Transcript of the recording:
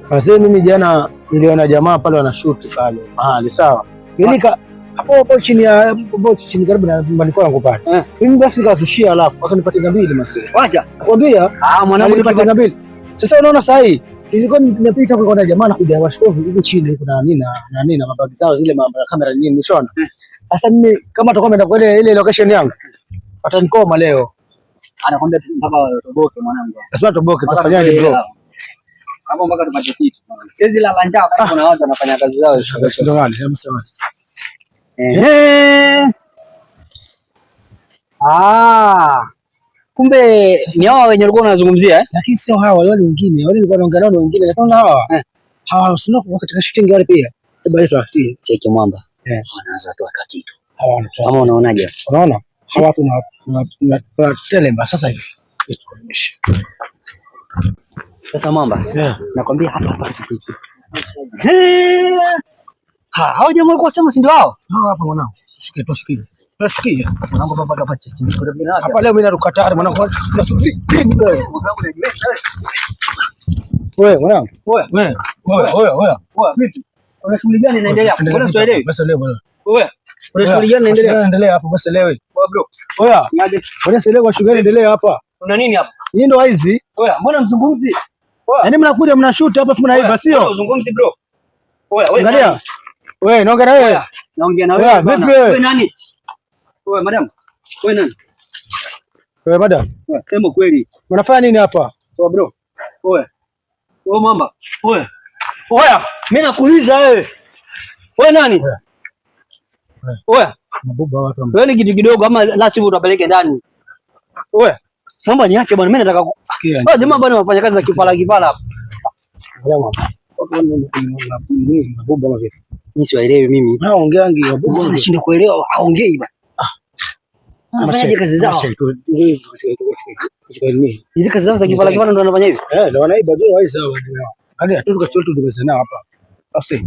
Sasa mimi jana niliona jamaa pale wanashoot pale mahali sawa. Nilika hapo chini ya chini karibu na nyumbani kwangu pale. Mimi basi nikazushia alafu akanipatia 200 mase. Wacha. Nakwambia mwanangu nipatia 200. Sasa unaona sasa hii nilikuwa nimepita kwa na jamaa nakuja washikofu huko chini kuna nini na nini na mabagi zao zile kamera nini nishona. Sasa mimi kama atakuwa ameenda kwa ile location yangu atanikoma leo. Anakwambia mpaka toboke mwanangu. Lazima toboke tufanyaje bro? Hapo mpaka tupate kitu. Siwezi lala njaa kama kuna watu wanafanya kazi zao. Ndio wale, hebu sema. Kumbe ni hawa wenye walikuwa wanazungumzia lakini sio hawa wale wengine. Wale walikuwa wanaongea nao wengine lakini hawa. Hawa sio katika shooting wale pia. Hebu yetu afikie. Cheki mwamba. Wanaanza tu aka kitu. Hawa kama unaonaje? Unaona? Hawa watu na telemba sasa hivi. Sasa mwamba. Nakwambia hapa. Hao jamaa walikuwa sema si ndio hao? Sawa hapa mwanangu. Shike tu shike. Nasikia. Mwanangu baba hapa chini. Hapa leo mimi naruka tayari mwanangu. Wewe mwanangu. Wewe. Vipi? Kuna shughuli gani inaendelea? Mbona sielewi? Basi leo bwana. Wewe. Kuna shughuli gani inaendelea? Inaendelea hapo basi leo. Wewe bro. Oya. Mbona sielewi kwa shughuli inaendelea hapa? Kuna nini hapa? Hii ndo hizi. Oya, mbona mzungumzi? Yaani mnakuja mnashoot hapa tunaiba sio? Uzungumzi bro. Oya, angalia. Wewe naongea na wewe. Naongea na wewe. Vipi wewe? Wewe nani? Wewe madam. Wewe nani? Wewe madam. Sema kweli. Unafanya nini hapa? Oya bro. Oya. Wewe mama. Oya, mimi nakuuliza wewe. Wewe nani? Oya. Mabuba watu ambao. Wewe ni kitu kidogo ama la sivyo utapeleke ndani. Oya. Mama niache bwana, mimi nataka kusikia. Oh, jamaa bwana wanafanya kazi za kifala hapa. Mabuba kama vipi? Mimi siwaelewi mimi. Naongeangi mabuba. Nashinda kuelewa, haongei bwana. Anafanya kazi zao. Hizi kazi zao za kifala ndio wanafanya hivi. Ndio wanaiba ndio wao. Hadi hatuko tu tumesema hapa. Afsi.